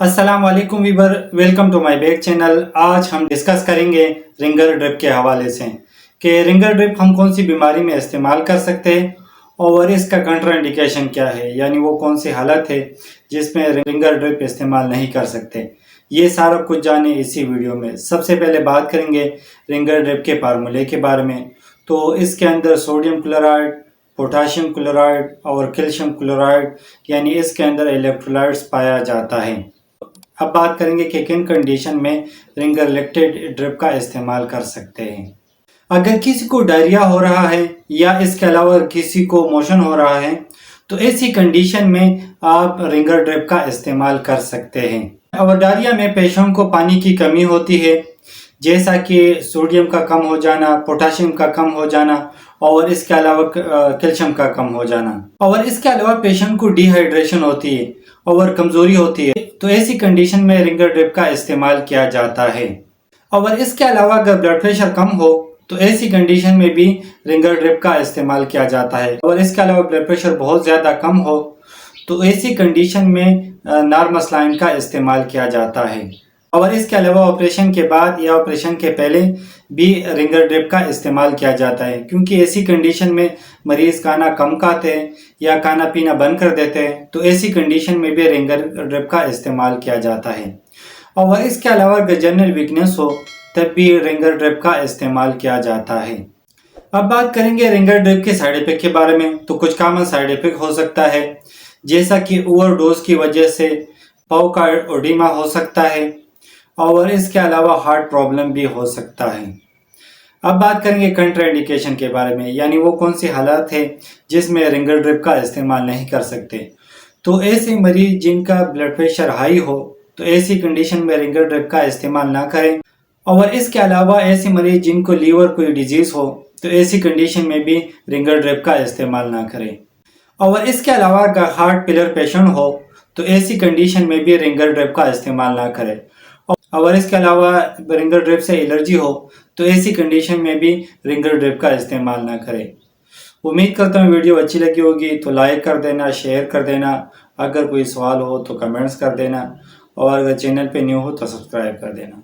अस्सलाम वालेकुम viewer, welcome to my back channel. आज हम डिस्कस करेंगे रिंगर ड्रिप के हवाले से कि रिंगर ड्रिप हम कौन सी बीमारी में इस्तेमाल कर सकते हैं और इसका कंट्रा इंडिकेशन क्या है, यानी वो कौन सी हालत है जिसमें रिंगर ड्रिप इस्तेमाल नहीं कर सकते। ये सारा कुछ जाने इसी वीडियो में। सबसे पहले बात करेंगे रिंगर ड्रिप के फार्मूले के बारे में। तो इसके अंदर सोडियम क्लोराइड, पोटाशियम क्लोराइड और कैल्शियम क्लोराइड यानी इसके अंदर इलेक्ट्रोलाइट्स पाया जाता है। अब बात करेंगे कि किन कंडीशन में रिंगर लिक्विड ड्रिप का इस्तेमाल कर सकते हैं। अगर किसी को डायरिया हो रहा है या इसके अलावा किसी को मोशन हो रहा है तो ऐसी कंडीशन में आप रिंगर ड्रिप का इस्तेमाल कर सकते हैं। और डायरिया में पेशेंट को पानी की कमी होती है, जैसा कि सोडियम का कम हो जाना, पोटाशियम का कम हो जाना और इसके अलावा कैल्शियम का कम हो जाना। और इसके अलावा पेशेंट को डिहाइड्रेशन होती है और कमजोरी होती है, तो ऐसी कंडीशन में रिंगर ड्रिप का इस्तेमाल किया जाता है। और इसके अलावा अगर ब्लड प्रेशर कम हो तो ऐसी कंडीशन में भी रिंगर ड्रिप का इस्तेमाल किया जाता है। और इसके अलावा ब्लड प्रेशर बहुत ज़्यादा कम हो तो ऐसी कंडीशन में नॉर्मल सलाइन का इस्तेमाल किया जाता है। और इसके अलावा ऑपरेशन के बाद या ऑपरेशन के पहले भी रिंगर ड्रिप का इस्तेमाल किया जाता है, क्योंकि ऐसी कंडीशन में मरीज खाना कम खाते हैं या खाना पीना बंद कर देते हैं, तो ऐसी कंडीशन में भी रिंगर ड्रिप का इस्तेमाल किया जाता है। और इसके अलावा अगर जनरल वीकनेस हो तब भी रिंगर ड्रिप का इस्तेमाल किया जाता है। अब बात करेंगे रिंगर ड्रिप के साइड इफेक्ट के बारे में। तो कुछ कॉमन साइड इफेक्ट हो सकता है, जैसा कि ओवरडोज की वजह से पाव का ओडिमा हो सकता है और इसके अलावा हार्ट प्रॉब्लम भी हो सकता है। अब बात करेंगे कंट्रा इंडिकेशन के बारे में, यानी वो कौन सी हालत है जिसमें रिंगर ड्रिप का इस्तेमाल नहीं कर सकते। तो ऐसे मरीज जिनका ब्लड प्रेशर हाई हो तो ऐसी कंडीशन में रिंगर ड्रिप का इस्तेमाल ना करें। और इसके अलावा ऐसे मरीज जिनको लीवर कोई डिजीज हो तो ऐसी कंडीशन में भी रिंगर ड्रिप का इस्तेमाल ना करें। और इसके अलावा अगर हार्ट फेलियर पेशेंट हो तो ऐसी कंडीशन में भी रिंगर ड्रिप का इस्तेमाल ना करें। और इसके अलावा रिंगर ड्रिप से एलर्जी हो तो ऐसी कंडीशन में भी रिंगर ड्रिप का इस्तेमाल ना करें। उम्मीद करता हूँ वीडियो अच्छी लगी होगी तो लाइक कर देना, शेयर कर देना। अगर कोई सवाल हो तो कमेंट्स कर देना और अगर चैनल पे न्यू हो तो सब्सक्राइब कर देना।